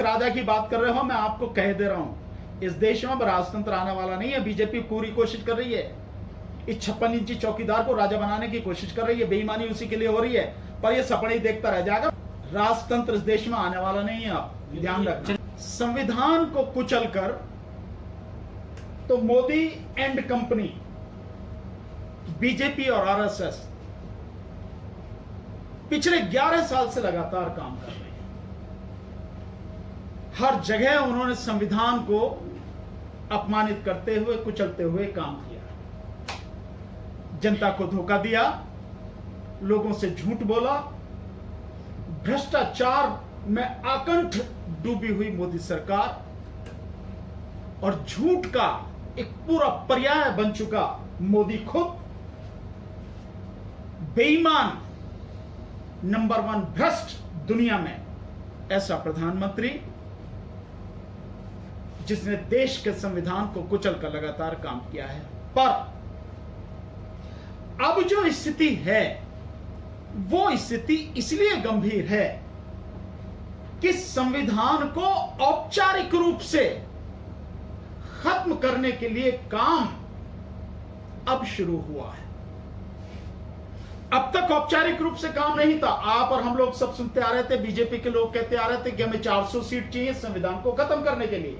राजा की बात कर रहे हो, मैं आपको कह दे रहा हूं, इस देश में राजतंत्र आने वाला नहीं है। बीजेपी पूरी कोशिश कर रही है, इस 56 इंची चौकीदार को राजा बनाने की कोशिश कर रही है, बेईमानी उसी के लिए हो रही है, पर ये सपने ही देखता रह जाएगा। राजतंत्र इस देश में आने वाला नहीं है, आप ध्यान रखना। संविधान को कुचल कर तो मोदी एंड कंपनी, बीजेपी और आरएसएस पिछले 11 साल से लगातार काम कर रहे हैं। हर जगह उन्होंने संविधान को अपमानित करते हुए, कुचलते हुए काम किया, जनता को धोखा दिया, लोगों से झूठ बोला, भ्रष्टाचार में आकंठ डूबी हुई मोदी सरकार और झूठ का एक पूरा पर्याय बन चुका मोदी खुद, बेईमान, नंबर 1 भ्रष्ट दुनिया में ऐसा प्रधानमंत्री जिसने देश के संविधान को कुचल कर लगातार काम किया है। पर अब जो स्थिति है वो स्थिति इसलिए गंभीर है कि संविधान को औपचारिक रूप से खत्म करने के लिए काम अब शुरू हुआ है। अब तक औपचारिक रूप से काम नहीं था। आप और हम लोग सब सुनते आ रहे थे, बीजेपी के लोग कहते आ रहे थे कि हमें 400 सीट चाहिए संविधान को खत्म करने के लिए।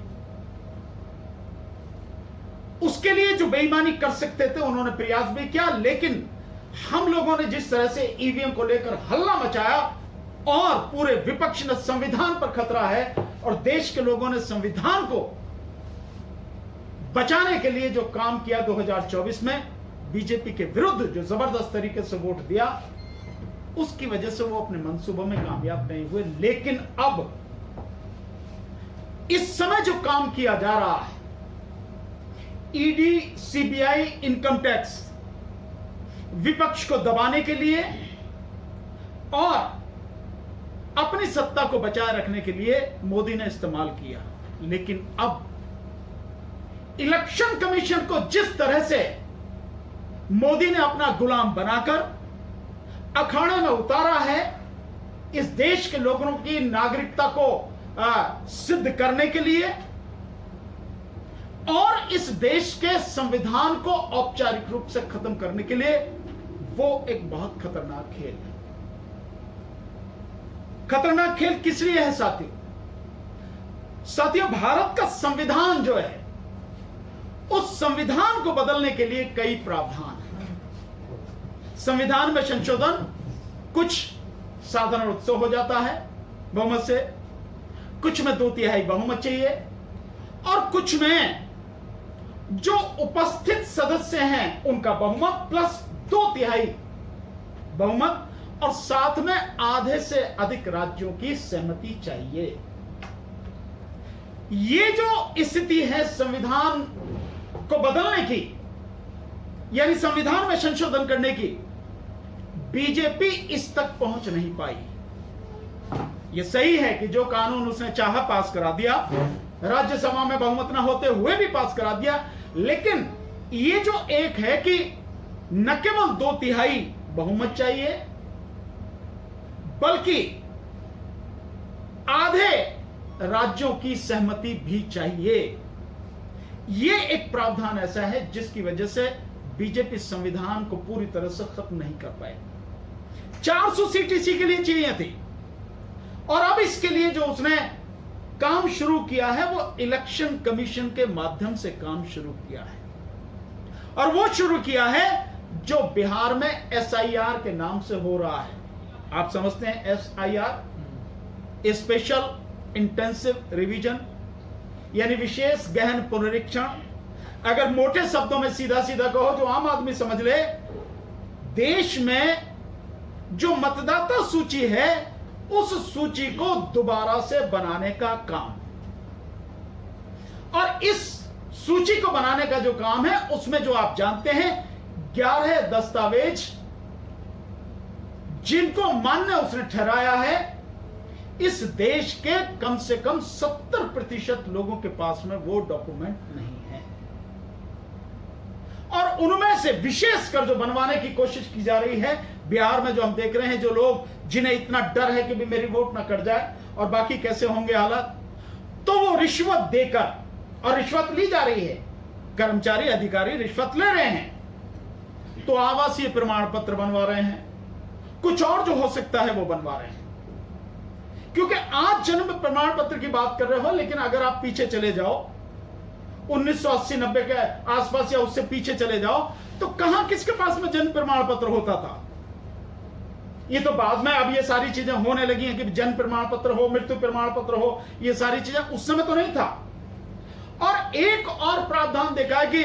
उसके लिए जो बेईमानी कर सकते थे उन्होंने प्रयास भी किया, लेकिन हम लोगों ने जिस तरह से ईवीएम को लेकर हल्ला मचाया और पूरे विपक्ष ने संविधान पर खतरा है और देश के लोगों ने संविधान को बचाने के लिए जो काम किया 2024 में बीजेपी के विरुद्ध, जो जबरदस्त तरीके से वोट दिया, उसकी वजह से वो अपने मंसूबों में कामयाब नहीं हुए। लेकिन अब इस समय जो काम किया जा रहा है, ईडी, सीबीआई, इनकम टैक्स, विपक्ष को दबाने के लिए और अपनी सत्ता को बचाए रखने के लिए मोदी ने इस्तेमाल किया। लेकिन अब इलेक्शन कमीशन को जिस तरह से मोदी ने अपना गुलाम बनाकर अखाड़े में उतारा है, इस देश के लोगों की नागरिकता को सिद्ध करने के लिए और इस देश के संविधान को औपचारिक रूप से खत्म करने के लिए, वो एक बहुत खतरनाक खेल है। खतरनाक खेल किस लिए है साथियों? भारत का संविधान जो है, उस संविधान को बदलने के लिए कई प्रावधान हैं। संविधान में संशोधन कुछ साधारण रूप से हो जाता है बहुमत से, कुछ में 2/3 बहुमत चाहिए और कुछ में जो उपस्थित सदस्य हैं उनका बहुमत प्लस 2/3 बहुमत और साथ में आधे से अधिक राज्यों की सहमति चाहिए। ये जो स्थिति है संविधान को बदलने की, यानी संविधान में संशोधन करने की, बीजेपी इस तक पहुंच नहीं पाई। यह सही है कि जो कानून उसने चाहा पास करा दिया, राज्यसभा में बहुमत न होते हुए भी पास करा दिया, लेकिन ये जो एक है कि न केवल 2/3 बहुमत चाहिए बल्कि आधे राज्यों की सहमति भी चाहिए। यह एक प्रावधान ऐसा है जिसकी वजह से बीजेपी संविधान को पूरी तरह से खत्म नहीं कर पाए। 400 सीट इसी के लिए चाहिए थी और अब इसके लिए जो उसने काम शुरू किया है वो इलेक्शन कमीशन के माध्यम से काम शुरू किया है और वो शुरू किया है जो बिहार में SIR के नाम से हो रहा है। आप समझते हैं SIR, स्पेशल इंटेंसिव रिवीजन, यानी विशेष गहन पुनरीक्षण। अगर मोटे शब्दों में सीधा सीधा कहो, जो आम आदमी समझ ले, देश में जो मतदाता सूची है उस सूची को दोबारा से बनाने का काम, और इस सूची को बनाने का जो काम है उसमें जो आप जानते हैं 11 दस्तावेज जिनको मान्य उसने ठहराया है, इस देश के कम से कम 70% लोगों के पास में वो डॉक्यूमेंट नहीं है और उनमें से विशेषकर जो बनवाने की कोशिश की जा रही है बिहार में, जो हम देख रहे हैं, जो लोग जिन्हें इतना डर है कि भी मेरी वोट ना कट जाए और बाकी कैसे होंगे हालात, तो वो रिश्वत देकर, और रिश्वत ली जा रही है, कर्मचारी अधिकारी रिश्वत ले रहे हैं, तो आवासीय प्रमाण पत्र बनवा रहे हैं, कुछ और जो हो सकता है वो बनवा रहे हैं। क्योंकि आज जन्म प्रमाण पत्र की बात कर रहे हो, लेकिन अगर आप पीछे चले जाओ 1980-90 के आसपास या उससे पीछे चले जाओ, तो कहां किसके पास में जन्म प्रमाण पत्र होता था? ये तो बाद में अब ये सारी चीजें होने लगी हैं कि जन्म प्रमाण पत्र हो, मृत्यु प्रमाण पत्र हो, ये सारी चीजें, उस समय तो नहीं था। और एक और प्रावधान देखा है कि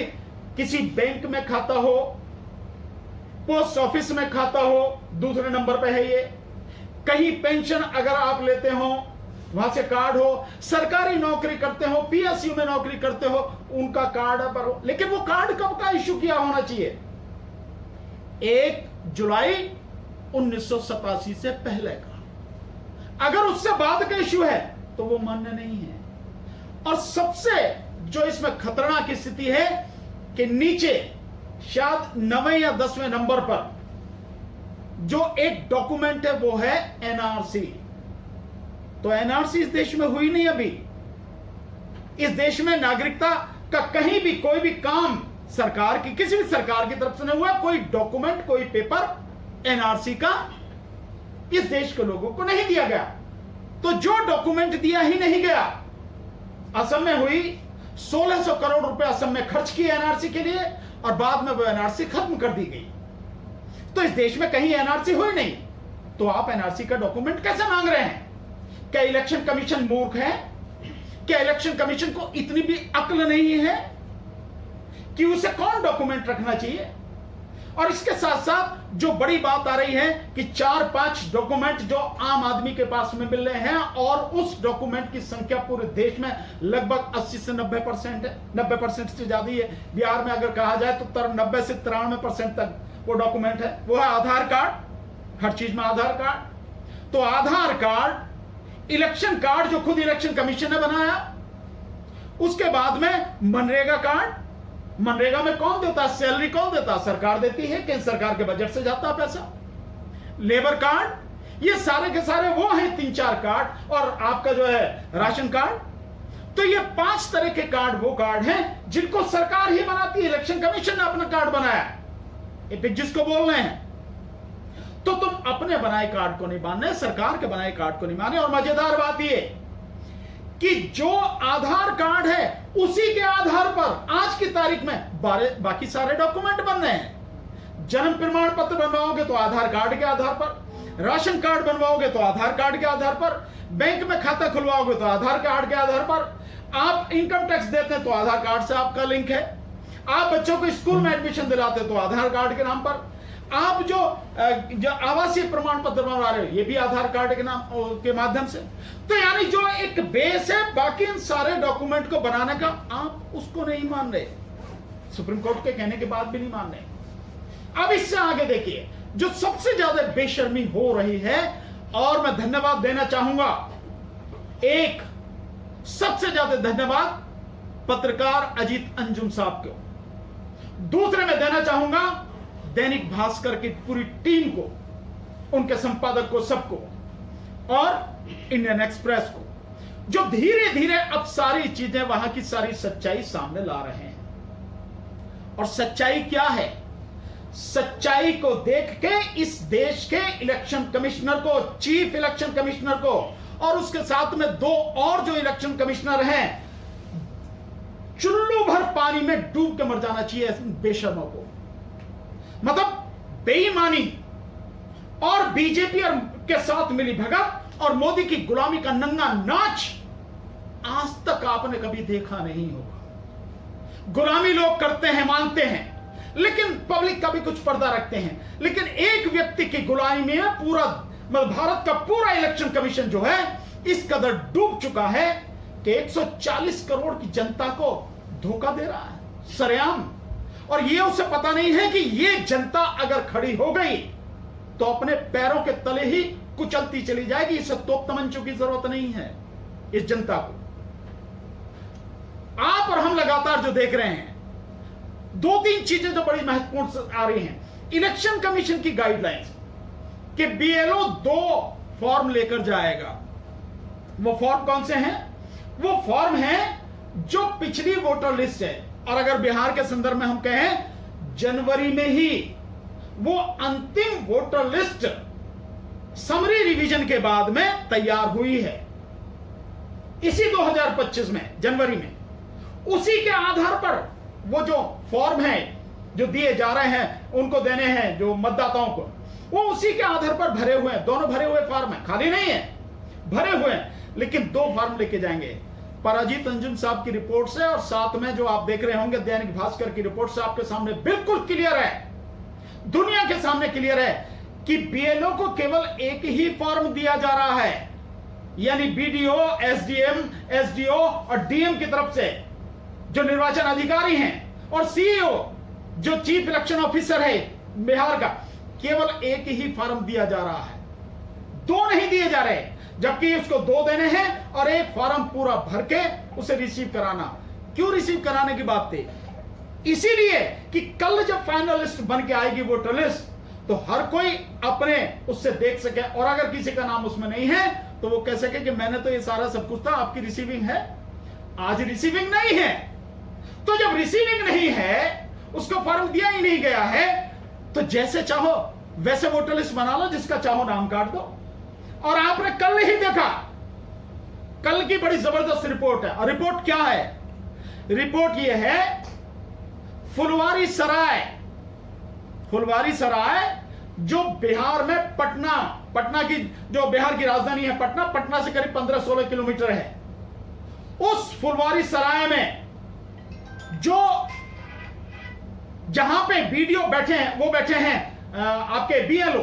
किसी बैंक में खाता हो, पोस्ट ऑफिस में खाता हो, दूसरे नंबर पे है ये, कहीं पेंशन अगर आप लेते हो वहां से कार्ड हो, सरकारी नौकरी करते हो, पीएसयू में नौकरी करते हो, उनका कार्ड पर हो। लेकिन वो कार्ड कब का इश्यू किया होना चाहिए? 1 जुलाई 1987 से पहले का। अगर उससे बाद का इश्यू है तो वो मान्य नहीं है। और सबसे जो इसमें खतरनाक स्थिति है कि नीचे शायद 9वें या 10वें नंबर पर जो एक डॉक्यूमेंट है वो है एनआरसी। तो एनआरसी इस देश में हुई नहीं अभी। इस देश में नागरिकता का कहीं भी कोई भी काम सरकार की, किसी भी सरकार की तरफ से नहीं हुआ, कोई डॉक्यूमेंट, कोई पेपर एनआरसी का इस देश के लोगों को नहीं दिया गया। तो जो डॉक्यूमेंट दिया ही नहीं गया, असम में हुई 1600 करोड़ रुपए असम में खर्च किए एनआरसी के लिए, और बाद में वो एनआरसी खत्म कर दी गई। तो इस देश में कहीं एनआरसी हुई नहीं, तो आप एनआरसी का डॉक्यूमेंट कैसे मांग रहे हैं? क्या इलेक्शन कमीशन मूर्ख है? क्या इलेक्शन कमीशन को इतनी भी अक्ल नहीं है कि उसे कौन डॉक्यूमेंट रखना चाहिए? और इसके साथ साथ जो बड़ी बात आ रही है कि 4-5 डॉक्यूमेंट जो आम आदमी के पास में मिल रहे हैं, और उस डॉक्यूमेंट की संख्या पूरे देश में लगभग 80 से 90% है, 90% से ज्यादा है। बिहार में अगर कहा जाए तो 90 से 93% तक वो डॉक्यूमेंट है। वो है आधार कार्ड, हर चीज में आधार कार्ड। तो आधार कार्ड, इलेक्शन कार्ड जो खुद इलेक्शन कमीशन ने बनाया, उसके बाद में मनरेगा कार्ड। मनरेगा में कौन देता है? सैलरी कौन देता है? सरकार देती है, केंद्र सरकार के बजट से जाता है पैसा। लेबर कार्ड, ये सारे के सारे वो हैं 3-4 कार्ड, और आपका जो है राशन कार्ड। तो ये 5 तरह के कार्ड वो कार्ड हैं जिनको सरकार ही बनाती है, इलेक्शन कमीशन ने अपना कार्ड बनाया, जिसको बोल रहे हैं। तो तुम अपने बनाए कार्ड को नहीं माने, सरकार के बनाए कार्ड को नहीं माने। और मजेदार बात ये कि जो आधार कार्ड है उसी के आधार पर आज की तारीख में बाकी सारे डॉक्यूमेंट बन रहे हैं। जन्म प्रमाण पत्र बनवाओगे तो आधार कार्ड के आधार पर, राशन कार्ड बनवाओगे तो आधार कार्ड के आधार पर, बैंक में खाता खुलवाओगे तो आधार कार्ड के आधार पर, आप इनकम टैक्स देते हैं तो आधार कार्ड से आपका लिंक है, आप बच्चों को स्कूल में एडमिशन दिलाते तो आधार कार्ड के नाम पर, आप जो आवासीय प्रमाण पत्र बनवा रहे हो ये भी आधार कार्ड के नाम के माध्यम से। तो यानी जो एक बेस है, बाकी इन सारे डॉक्यूमेंट को बनाने का, आप उसको नहीं मान रहे, सुप्रीम कोर्ट के कहने के बाद भी नहीं मान रहे। अब इससे आगे देखिए जो सबसे ज्यादा बेशर्मी हो रही है, और मैं धन्यवाद देना चाहूंगा, एक सबसे ज्यादा धन्यवाद पत्रकार अजीत अंजुम साहब को, दूसरे में देना चाहूंगा दैनिक भास्कर की पूरी टीम को, उनके संपादक को, सबको, और इंडियन एक्सप्रेस को, जो धीरे धीरे अब सारी चीजें, वहां की सारी सच्चाई सामने ला रहे हैं। और सच्चाई क्या है? सच्चाई को देख के इस देश के इलेक्शन कमिश्नर को, चीफ इलेक्शन कमिश्नर को, और उसके साथ में 2 और जो इलेक्शन कमिश्नर हैं, चुल्लू भर पानी में डूब के मर जाना चाहिए बेशर्मों को। मतलब बेईमानी और बीजेपी के साथ मिली भगत और मोदी की गुलामी का नंगा नाच आज तक आपने कभी देखा नहीं होगा। गुलामी लोग करते हैं, मानते हैं, लेकिन पब्लिक का भी कुछ पर्दा रखते हैं। लेकिन एक व्यक्ति की गुलामी में पूरा भारत का पूरा इलेक्शन कमीशन जो है इस कदर डूब चुका है कि 140 करोड़ की जनता को धोखा दे रहा है सरेआम। और ये उसे पता नहीं है कि ये जनता अगर खड़ी हो गई तो अपने पैरों के तले ही कुचलती चली जाएगी। इसे तोप तमंचों की जरूरत नहीं है इस जनता को। आप और हम लगातार जो देख रहे हैं, 2-3 चीजें जो बड़ी महत्वपूर्ण आ रही हैं। इलेक्शन कमीशन की गाइडलाइंस कि बीएलओ 2 फॉर्म लेकर जाएगा। वो फॉर्म कौन से हैं? वो फॉर्म है जो पिछली वोटर लिस्ट है, और अगर बिहार के संदर्भ में हम कहें जनवरी में ही वो अंतिम वोटर लिस्ट समरी रिवीजन के बाद में तैयार हुई है, इसी 2025 में जनवरी में। उसी के आधार पर वो जो फॉर्म है जो दिए जा रहे हैं उनको देने हैं जो मतदाताओं को, वो उसी के आधार पर भरे हुए हैं। दोनों भरे हुए फॉर्म है, खाली नहीं है, भरे हुए हैं। लेकिन दो फॉर्म लेके जाएंगे, पराजीत अंजुम साहब की रिपोर्ट से और साथ में जो आप देख रहे होंगे दैनिक भास्कर की रिपोर्ट से आपके सामने बिल्कुल क्लियर है, दुनिया के सामने क्लियर है कि बीएलओ को केवल एक ही फॉर्म दिया जा रहा है, यानी बीडीओ, एसडीएम, एसडीओ और डीएम की तरफ से जो निर्वाचन अधिकारी हैं और सीईओ जो चीफ इलेक्शन ऑफिसर है बिहार का, केवल एक ही फॉर्म दिया जा रहा है, दो नहीं दिए जा रहे, जबकि उसको दो देने हैं और एक फॉर्म पूरा भर के उसे रिसीव कराना। क्यों रिसीव कराने की बात थी? इसीलिए कि कल जब फाइनल लिस्ट बन के आएगी वोटर लिस्ट, तो हर कोई अपने उससे देख सके, और अगर किसी का नाम उसमें नहीं है तो वो कह सके कि मैंने तो ये सारा सब कुछ था, आपकी रिसीविंग है। आज रिसीविंग नहीं है, तो जब रिसीविंग नहीं है, उसको फॉर्म दिया ही नहीं गया है, तो जैसे चाहो वैसे वोटर लिस्ट बना लो, जिसका चाहो नाम काट दो। और आपने कल ही देखा, कल की बड़ी जबरदस्त रिपोर्ट है, और रिपोर्ट क्या है? रिपोर्ट यह है फुलवारी सराय जो बिहार में पटना की जो बिहार की राजधानी है पटना से करीब 15-16 किलोमीटर है, उस फुलवारी सराय में जो जहां पे बीडीओ बैठे हैं, वो बैठे हैं आपके बीएलओ,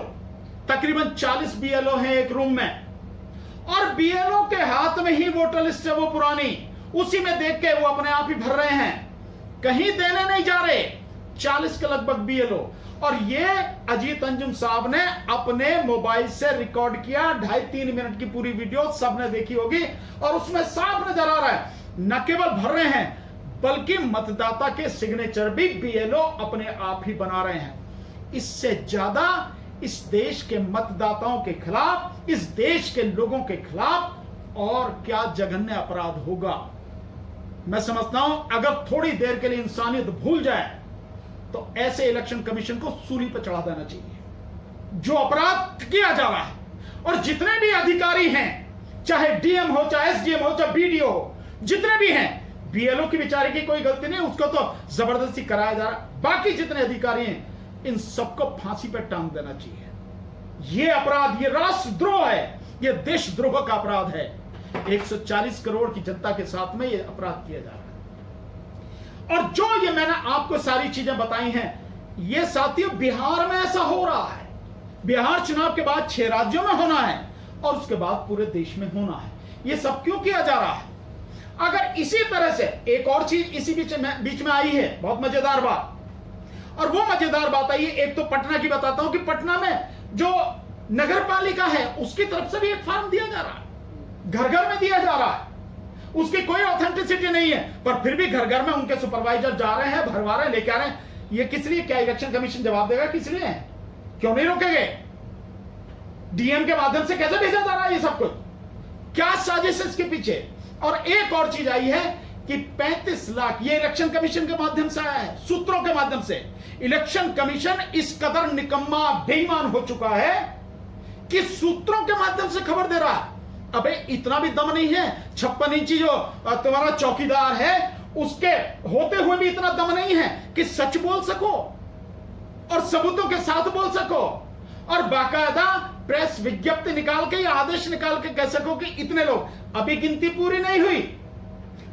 तकरीबन 40 बीएलओ हैं एक रूम में, और बीएलओ के हाथ में ही वोटर लिस्ट है वो पुरानी, उसी में देख के वो अपने आप ही भर रहे हैं, कहीं देने नहीं जा रहे। 40 के लगभग बीएलओ, और ये अजीत अंजुम साहब ने अपने मोबाइल से रिकॉर्ड किया, 2.5-3 मिनट की पूरी वीडियो सबने देखी होगी, और उसमें साफ नजर आ रहा है न केवल भर रहे हैं बल्कि मतदाता के सिग्नेचर भी बीएलओ अपने आप ही बना रहे हैं। इससे ज्यादा इस देश के मतदाताओं के खिलाफ, इस देश के लोगों के खिलाफ और क्या जघन्य अपराध होगा। मैं समझता हूं अगर थोड़ी देर के लिए इंसानियत भूल जाए तो ऐसे इलेक्शन कमीशन को सूली पर चढ़ा देना चाहिए। जो अपराध किया जा रहा है, और जितने भी अधिकारी हैं, चाहे डीएम हो, चाहे एसडीएम हो, चाहे बीडीओ हो, जितने भी हैं, बीएलओ की बेचारे की कोई गलती नहीं, उसको तो जबरदस्ती कराया जा रहा। बाकी जितने अधिकारी हैं, इन सबको फांसी पर टांग देना चाहिए। यह अपराध, ये राष्ट्रद्रोह है, यह देशद्रोह का अपराध है। 140 करोड़ की जनता के साथ में यह अपराध किया जा रहा है। और जो ये मैंने आपको सारी चीजें बताई हैं, ये साथियों बिहार में ऐसा हो रहा है। बिहार चुनाव के बाद 6 राज्यों में होना है और उसके बाद पूरे देश में होना है। ये सब क्यों किया जा रहा है? अगर इसी तरह से एक और चीज इसी बीच में आई है, बहुत मजेदार बात, और वो मजेदार बात आई है, एक तो पटना की बताता हूं कि पटना में जो नगर पालिका है उसकी तरफ से भी एक फॉर्म दिया जा रहा है, घर घर में दिया जा रहा है, उसकी कोई ऑथेंटिसिटी नहीं है, पर फिर भी घर घर में उनके सुपरवाइजर जा रहे हैं, भरवा रहे हैं, लेके आ रहे हैं। ये किस लिए? क्या इलेक्शन कमीशन जवाब देगा किस लिए है? क्यों नहीं रोकेंगे? डीएम के माध्यम से कैसे भेजा जा रहा है ये सब कुछ? क्या साजिश है इसके पीछे? और एक और चीज आई है कि 35 लाख, ये इलेक्शन कमीशन के माध्यम से आया है, सूत्रों के माध्यम से। इलेक्शन कमीशन इस कदर निकम्मा, बेईमान हो चुका है कि सूत्रों के माध्यम से खबर दे रहा है। अबे इतना भी दम नहीं है, 56 इंची जो तुम्हारा चौकीदार है उसके होते हुए भी इतना दम नहीं है कि सच बोल सको और सबूतों के साथ बोल सको और बाकायदा प्रेस विज्ञप्ति निकाल के या आदेश निकाल के कह सको कि इतने लोग। अभी गिनती पूरी नहीं हुई,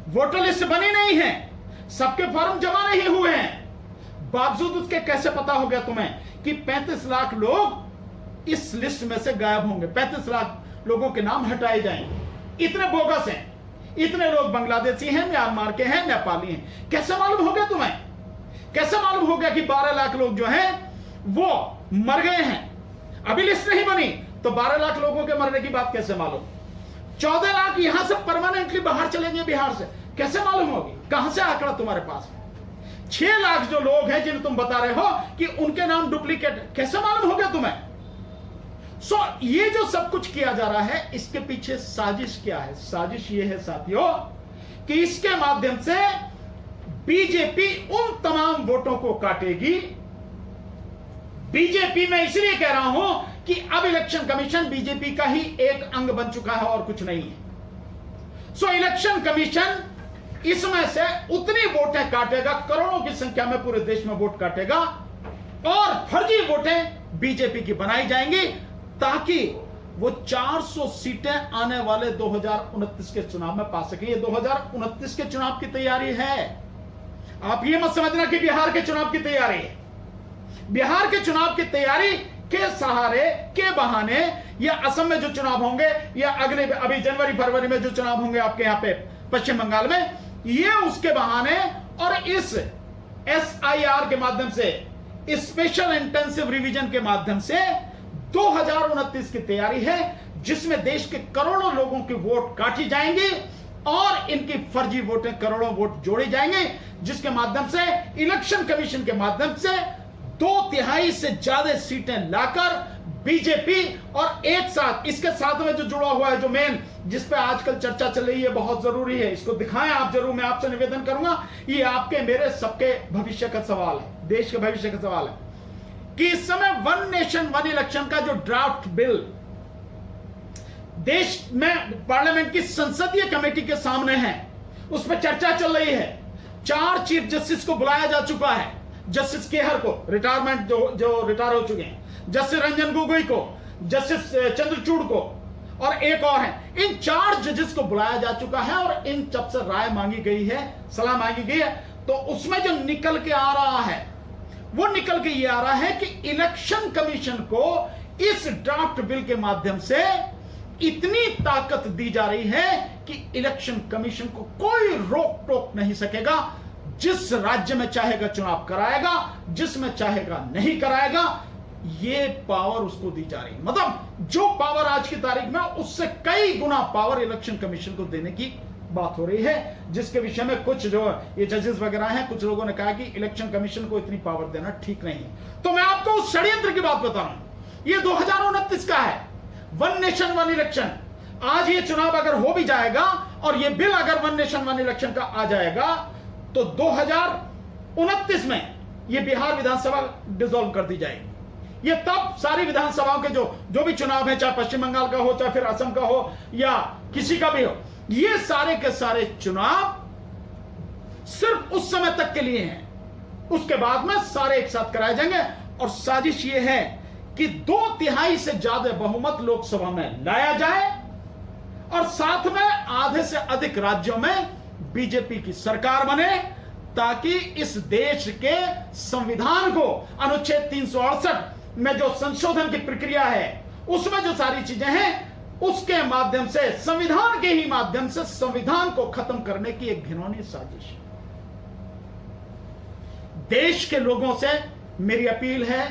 वोटर लिस्ट बनी नहीं है, सबके फॉर्म जमा नहीं हुए हैं, बावजूद उसके कैसे पता हो गया तुम्हें कि 35 लाख लोग इस लिस्ट में से गायब होंगे, 35 लाख लोगों के नाम हटाए जाएंगे? इतने बोगस हैं, इतने लोग बांग्लादेशी हैं, म्यांमार के हैं, नेपाली हैं। कैसे मालूम हो गया तुम्हें? कैसे मालूम हो गया कि 12 लाख लोग जो हैं वो मर गए हैं? अभी लिस्ट नहीं बनी तो 12 लाख लोगों के मरने की बात कैसे मालूम? 14 लाख यहां से परमानेंटली बाहर चलेंगे बिहार से, कैसे मालूम होगी? कहां से आंकड़ा तुम्हारे पास? 6 लाख जो लोग हैं जिन्हें तुम बता रहे हो कि उनके नाम डुप्लीकेट, कैसे मालूम हो गया तुम्हें? ये जो सब कुछ किया जा रहा है, इसके पीछे साजिश क्या है? साजिश ये है साथियों कि इसके माध्यम से बीजेपी उन तमाम वोटों को काटेगी। बीजेपी में इसलिए कह रहा हूं कि अब इलेक्शन कमीशन बीजेपी का ही एक अंग बन चुका है और कुछ नहीं है। इलेक्शन कमीशन इसमें से उतनी वोटें काटेगा, करोड़ों की संख्या में पूरे देश में वोट काटेगा और फर्जी वोटें बीजेपी की बनाई जाएंगी ताकि वो 400 सीटें आने वाले 2029 के चुनाव में पा सके। ये 2029 के चुनाव की तैयारी है। आप ये मत समझना कि बिहार के चुनाव की तैयारी है। बिहार के चुनाव की तैयारी के सहारे के बहाने या असम में जो चुनाव होंगे या अगले अभी जनवरी फरवरी में जो चुनाव होंगे आपके यहां पे पश्चिम बंगाल में, ये उसके बहाने और इस SIR के माध्यम से, स्पेशल इंटेंसिव रिवीजन के माध्यम से 2029 की तैयारी है, जिसमें देश के करोड़ों लोगों के वोट काटी जाएंगी और इनकी फर्जी वोटें, करोड़ों वोट जोड़े जाएंगे, जिसके माध्यम से इलेक्शन कमीशन के माध्यम से 2/3 से ज्यादा सीटें लाकर बीजेपी और एक साथ इसके साथ में जो जुड़ा हुआ है, जो मेन जिस पे आजकल चर्चा चल रही है, बहुत जरूरी है, इसको दिखाएं आप जरूर। मैं आपसे निवेदन करूंगा, ये आपके मेरे सबके भविष्य का सवाल है, देश के भविष्य का सवाल है कि इस समय वन नेशन वन इलेक्शन का जो ड्राफ्ट बिल देश में पार्लियामेंट की संसदीय कमेटी के सामने है, उस पर चर्चा चल रही है। 4 चीफ जस्टिस को बुलाया जा चुका है, जस्टिस केहर को, रिटायरमेंट जो रिटायर हो चुके हैं, जस्टिस रंजन गोगोई को, जस्टिस चंद्रचूड़ को और एक और है। इन 4 जजेस को बुलाया जा चुका है और इन सब से राय मांगी गई है, सलाह मांगी गई है। तो उसमें जो निकल के आ रहा है, वो निकल के ये आ रहा है कि इलेक्शन कमीशन को इस ड्राफ्ट बिल के माध्यम से इतनी ताकत दी जा रही है कि इलेक्शन कमीशन को कोई रोक टोक नहीं सकेगा। जिस राज्य में चाहेगा चुनाव कराएगा, जिसमें चाहेगा नहीं कराएगा। ये पावर उसको दी जा रही है। मतलब जो पावर आज की तारीख में, उससे कई गुना पावर इलेक्शन कमीशन को देने की बात हो रही है, जिसके विषय में कुछ जो ये जजेस वगैरह हैं, कुछ लोगों ने कहा कि इलेक्शन कमीशन को इतनी पावर देना ठीक नहीं है। तो मैं आपको उस षड्यंत्र की बात बता रहा हूं। ये 2029 का है, वन नेशन वन इलेक्शन। आज ये चुनाव अगर हो भी जाएगा और ये बिल अगर वन नेशन वन इलेक्शन का आ जाएगा, तो 2029 में ये बिहार विधानसभा डिसॉल्व कर दी जाएगी। ये तब सारी विधानसभाओं के जो भी चुनाव है, चाहे पश्चिम बंगाल का हो, चाहे फिर असम का हो या किसी का भी हो, ये सारे के सारे चुनाव सिर्फ उस समय तक के लिए हैं। उसके बाद में सारे एक साथ कराए जाएंगे। और साजिश ये है कि 2/3 से ज्यादा बहुमत लोकसभा में लाया जाए और साथ में आधे से अधिक राज्यों में बीजेपी की सरकार बने, ताकि इस देश के संविधान को अनुच्छेद 368 में जो संशोधन की प्रक्रिया है, उसमें जो सारी चीजें हैं, उसके माध्यम से, संविधान के ही माध्यम से संविधान को खत्म करने की एक घिनौनी साजिश। देश के लोगों से मेरी अपील है,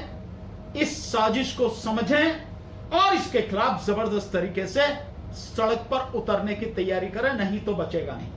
इस साजिश को समझें और इसके खिलाफ जबरदस्त तरीके से सड़क पर उतरने की तैयारी करें, नहीं तो बचेगा नहीं।